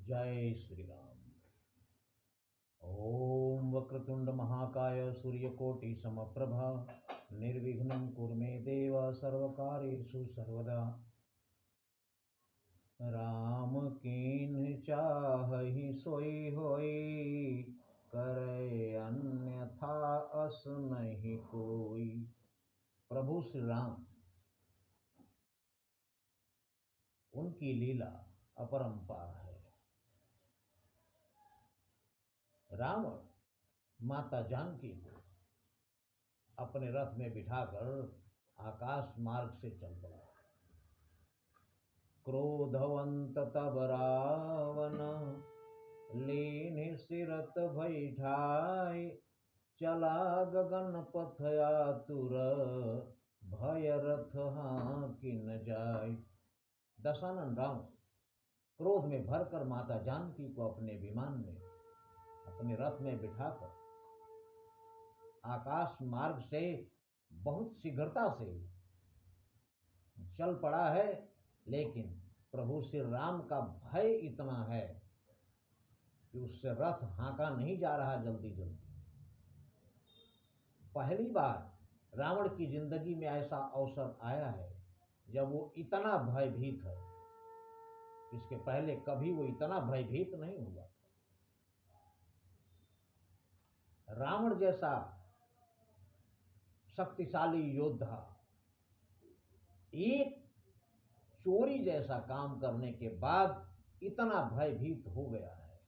जय श्री राम। ओम वक्रतुंड महाकाय सूर्यकोटि समप्रभा निर्विघ्नं कुरु मे देव सर्वकार्येषु सर्वदा। राम कीन्ह चाहहि सोई होई, करे अन्यथा अस नहीं कोई। प्रभु श्री राम, उनकी लीला अपरंपार है। रावण माता जानकी को अपने रथ में बिठाकर आकाश मार्ग से चल पड़ा। क्रोधवंत तब रावण, लीन सिरत बैठाय। चला गगन पथ आतुर, भय रथ हाँकि न जाय। दशानन रावण क्रोध में भरकर माता जानकी को अपने विमान में, अपने रथ में बिठाकर आकाश मार्ग से बहुत शीघ्रता से चल पड़ा है। लेकिन प्रभु श्री राम का भय इतना है कि उससे रथ हाँका नहीं जा रहा जल्दी जल्दी। पहली बार रावण की जिंदगी में ऐसा अवसर आया है जब वो इतना भयभीत है। इसके पहले कभी वो इतना भयभीत नहीं हुआ। रावण जैसा शक्तिशाली योद्धा एक चोरी जैसा काम करने के बाद इतना भयभीत हो गया है।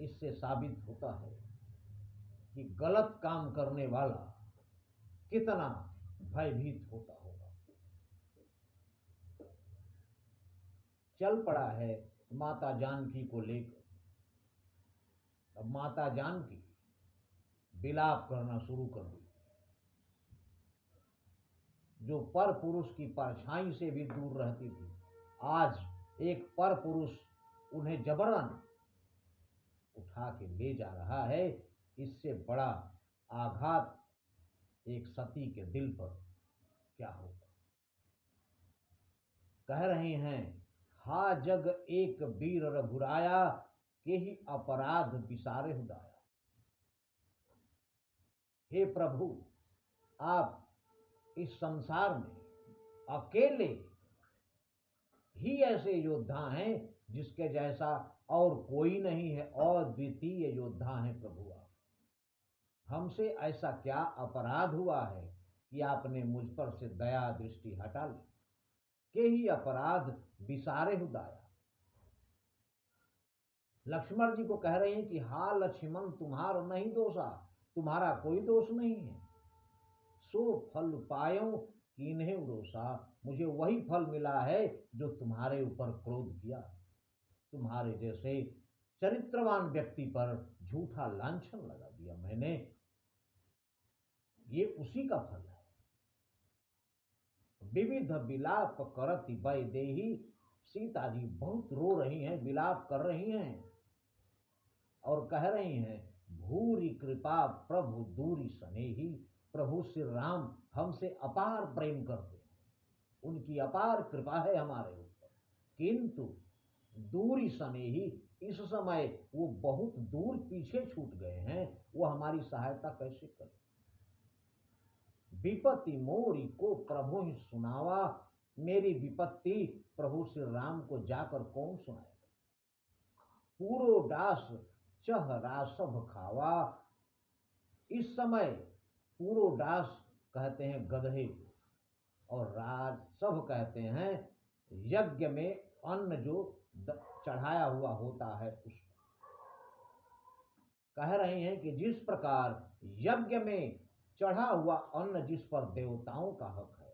इससे साबित होता है कि गलत काम करने वाला कितना भयभीत होता होगा। चल पड़ा है माता जानकी को लेकर। अब माता जानकी विलाप करना शुरू कर दी। जो पर पुरुष की परछाई से भी दूर रहती थी, आज एक पर पुरुष उन्हें जबरन उठा के ले जा रहा है। इससे बड़ा आघात एक सती के दिल पर क्या होगा। कह रहे हैं, हा जग एक वीर रघुराया, के ही अपराध बिसारे हुदाया। हे प्रभु, आप इस संसार में अकेले ही ऐसे योद्धा हैं जिसके जैसा और कोई नहीं है, और द्वितीय योद्धा हैं प्रभु आप। हमसे ऐसा क्या अपराध हुआ है कि आपने मुझ पर से दया दृष्टि हटा ली। के ही अपराध बिसारे हुदाया। लक्ष्मण जी को कह रहे हैं कि हा लक्ष्मण, तुम्हारा नहीं दोषा, तुम्हारा कोई दोष नहीं है। सो फल पायो कीन्हे उरोसा, मुझे वही फल मिला है जो तुम्हारे ऊपर क्रोध किया। तुम्हारे जैसे चरित्रवान व्यक्ति पर झूठा लांछन लगा दिया मैंने, ये उसी का फल है। विविध विलाप करति वैदेही, सीता जी बहुत रो रही हैं, विलाप कर रही हैं और कह रही हैं, भूरी कृपा प्रभु दूरी स्नेही। प्रभु श्री राम हमसे अपार प्रेम करते हैं, उनकी अपार कृपा है हमारे ऊपर, किंतु दूरी स्नेही, इस समय वो बहुत दूर पीछे छूट गए हैं, वो हमारी सहायता कैसे करें। विपत्ति मोरी को प्रभु ही सुनावा, मेरी विपत्ति प्रभु श्री राम को जाकर कौन सुनाएगा। पूरो दास चह रासभ खावा, इस समय पूरो दास कहते हैं गधे को, और रासभ कहते हैं यज्ञ में अन्न जो चढ़ाया हुआ होता है उसको। कह रहे हैं कि जिस प्रकार यज्ञ में चढ़ा हुआ अन्न जिस पर देवताओं का हक है,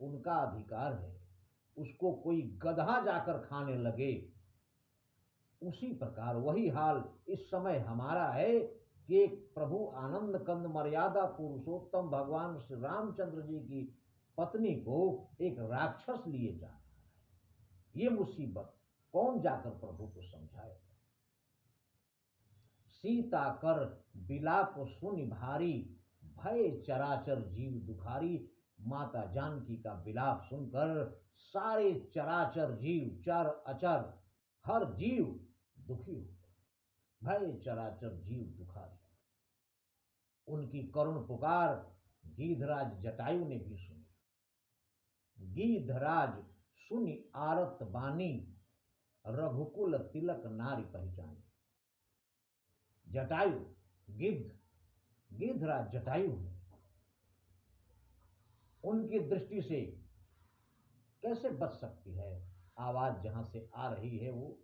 उनका अधिकार है, उसको कोई गधा जाकर खाने लगे, उसी प्रकार वही हाल इस समय हमारा है कि एक प्रभु आनंद कंद मर्यादा पुरुषोत्तम भगवान श्री रामचंद्र जी की पत्नी को एक राक्षस लिए जा रहा है। ये मुसीबत कौन जाकर प्रभु को समझाएगा। सीता कर विलाप सुनि भारी, भय चराचर जीव दुखारी। माता जानकी का विलाप सुनकर सारे चराचर जीव, चर अचर, हर जीव दुखी हो गया, भय चराचर जीव दुखारी। उनकी करुण पुकार गीधराज जटायु ने भी सुनी। गीधराज सुनि आरत बानी, रघुकुल तिलक नारी पहचानी। जटायु गीधराज जटायु है, उनकी दृष्टि से कैसे बच सकती है आवाज जहां से आ रही है वो।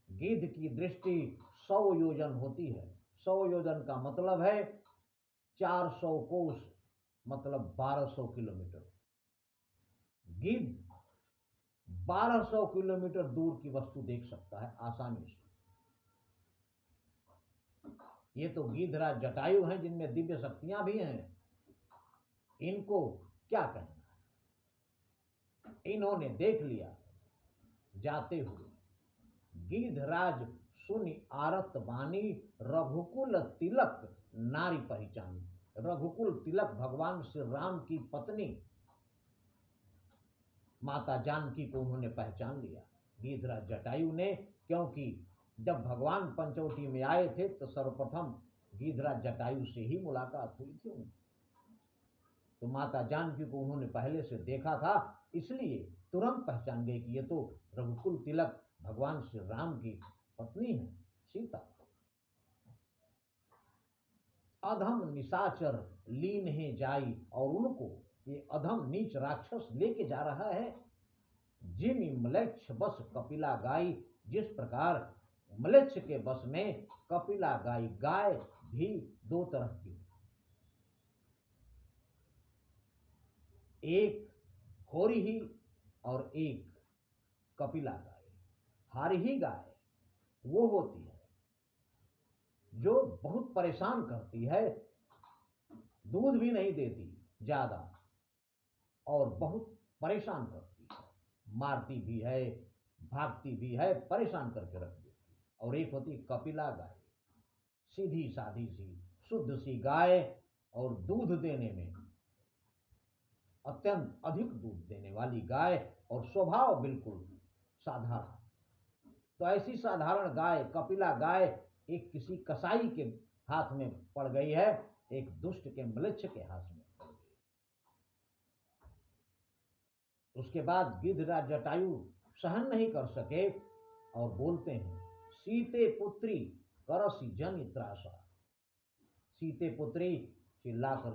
गिद्ध की दृष्टि 100 योजन होती है। 100 योजन का मतलब है 400 कोस, मतलब 1200 किलोमीटर। गिद्ध 1200 किलोमीटर दूर की वस्तु देख सकता है आसानी से। ये तो गीधराज जटायु हैं जिनमें दिव्य शक्तियां भी हैं, इनको क्या कहना है। इन्होंने देख लिया जाते हुए। गीधराज सुनि आरत बानी, रघुकुल तिलक नारी पहचानी। रघुकुल तिलक भगवान श्री राम की पत्नी माता जानकी को उन्होंने पहचान लिया, गीधराज जटायु ने। क्योंकि जब भगवान पंचवटी में आए थे तो सर्वप्रथम गीधराज जटायु से ही मुलाकात हुई थी उनकी। तो माता जानकी को उन्होंने पहले से देखा था, इसलिए तुरंत पहचान गए कि ये तो रघुकुल तिलक भगवान श्री राम की पत्नी है, सीता। अधम निशाचर लीन है जाई, और उनको ये अधम नीच राक्षस लेके जा रहा है। जिमि म्लेच्छ बस कपिला गाय, जिस प्रकार म्लेच्छ के बस में कपिला गाय, गाय भी 2 तरह की, एक होरी और एक कपिला गाय। हारही गाय वो होती है जो बहुत परेशान करती है, दूध भी नहीं देती ज्यादा और बहुत परेशान करती है, मारती भी है, भागती भी है, परेशान करके रख देती है। और एक होती कपिला गाय, सीधी साधी सी शुद्ध सी गाय, और दूध देने में अत्यंत अधिक दूध देने वाली गाय, और स्वभाव बिल्कुल साधारण। तो ऐसी साधारण गाय कपिला गाय एक किसी कसाई के हाथ में पड़ गई है, एक दुष्ट के म्लेच्छ के हाथ में पड़ गई। उसके बाद गिद्धराज जटायु सहन नहीं कर सके और बोलते हैं, सीते पुत्री करसी जन त्रासा। सीते पुत्री चिल्लाकर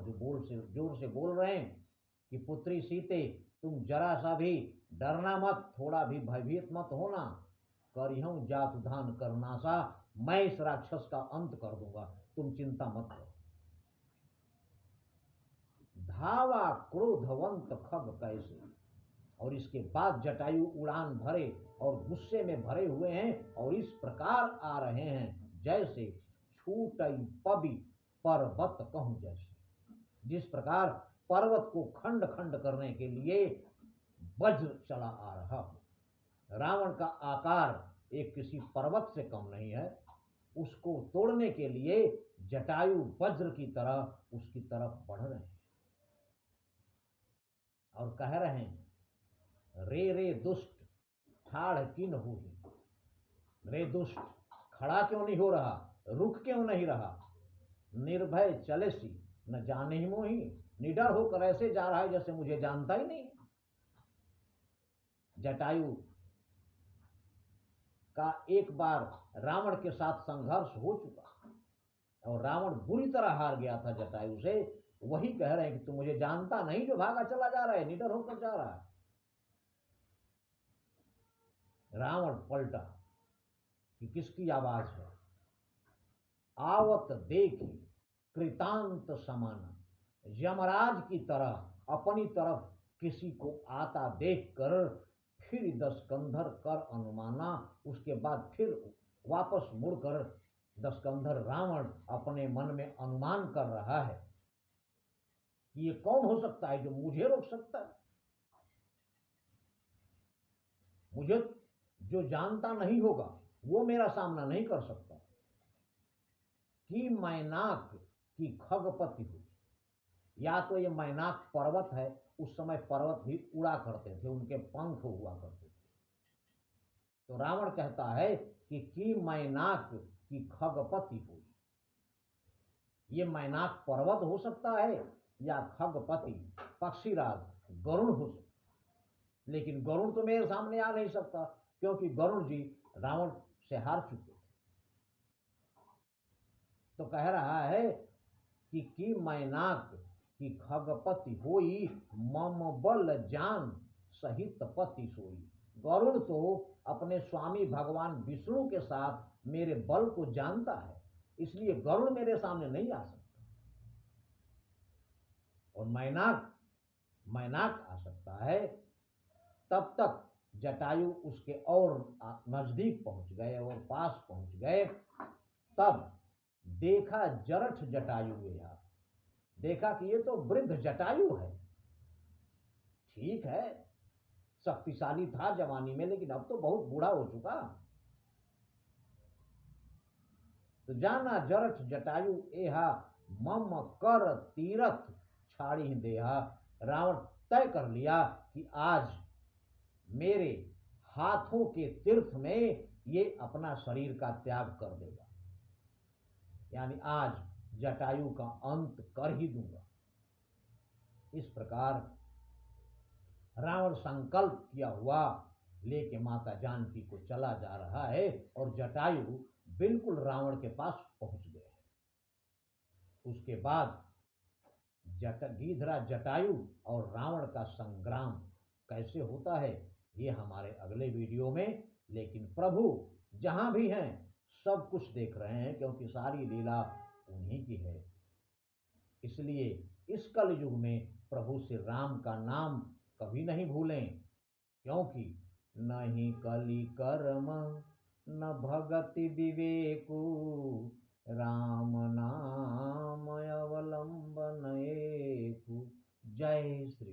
जोर से बोल रहे हैं कि पुत्री सीते, तुम जरा सा भी डरना मत, थोड़ा भी भयभीत मत होना। करिहूं जात धान करनासा, मैं इस राक्षस का अंत कर दूंगा, तुम चिंता मत करो। धावा क्रोधवंत खग कैसे, और इसके बाद जटायु उड़ान भरे और गुस्से में भरे हुए हैं, और इस प्रकार आ रहे हैं जैसे छूटई पबी पर्वत कहूं जैसे। जिस प्रकार पर्वत को खंड खंड करने के लिए वज्र चला आ रहा हो। रावण का आकार एक किसी पर्वत से कम नहीं है, उसको तोड़ने के लिए जटायु वज्र की तरह उसकी तरफ बढ़ रहे हैं और कह रहे हैं, रे दुष्ट ठाड़ किन हुई। रे दुष्ट, खड़ा क्यों नहीं हो रहा, रुक क्यों नहीं रहा। निर्भय चले सी न जाने ही मोही, निडर होकर ऐसे जा रहा है जैसे मुझे जानता ही नहीं। जटायु का एक बार रावण के साथ संघर्ष हो चुका और रावण बुरी तरह हार गया था जटायु से। वही कह रहे हैं कि तू मुझे जानता नहीं जो भागा चला जा रहा है, निडर होकर जा रहा है। रावण पलटा कि किसकी आवाज है। आवत देखी कृतांत समान, यमराज की तरह अपनी तरफ किसी को आता देखकर फिर 10 कंधर कर अनुमाना। उसके बाद फिर वापस मुड़कर 10 कंधर रावण अपने मन में अनुमान कर रहा है कि ये कौन हो सकता है जो मुझे रोक सकता है। मुझे जो जानता नहीं होगा वो मेरा सामना नहीं कर सकता। कि मैनाक की खगपति हो, या तो ये मैनाक पर्वत है उस समय पर्वत भी उड़ा करते थे, उनके पंख हुआ करते थे। तो रावण कहता है कि मैनाक की खगपति हुई। ये मैनाक पर्वत हो सकता है या खगपति पक्षीराज गरुड़ हो सकता, लेकिन गरुड़ तो मेरे सामने आ नहीं सकता, क्योंकि गरुड़ जी रावण से हार चुके थे। तो कह रहा है कि मैनाक की खगपति होई, मम बल जान सहित पति सोई। गरुड़ तो अपने स्वामी भगवान विष्णु के साथ मेरे बल को जानता है, इसलिए गरुड़ मेरे सामने नहीं आ सकता। और मैनाक मैनाक आ सकता है। तब तक जटायु उसके और नजदीक पहुंच गए और पास पहुंच गए। तब देखा जरठ जटायु गया, देखा कि ये तो वृद्ध जटायु है। ठीक है, शक्तिशाली था जवानी में, लेकिन अब तो बहुत बूढ़ा हो चुका। तो जाना जरठ जटायु एहा, मम कर तीरथ छाड़ी देहा। रावण तय कर लिया कि आज मेरे हाथों के तीर्थ में ये अपना शरीर का त्याग कर देगा, यानी आज जटायु का अंत कर ही दूंगा। इस प्रकार रावण संकल्प किया हुआ लेके माता जानकी को चला जा रहा है, और जटायु बिल्कुल रावण के पास पहुंच गए। उसके बाद गीधरा जटायु और रावण का संग्राम कैसे होता है ये हमारे अगले वीडियो में। लेकिन प्रभु जहां भी हैं सब कुछ देख रहे हैं, क्योंकि सारी लीला उन्हीं की है। इसलिए इस कल युग में प्रभु श्री राम का नाम कभी नहीं भूलें, क्योंकि नहीं कली कर्म न भगति विवेकु, राम नाम अवलंबन एकु। जय श्री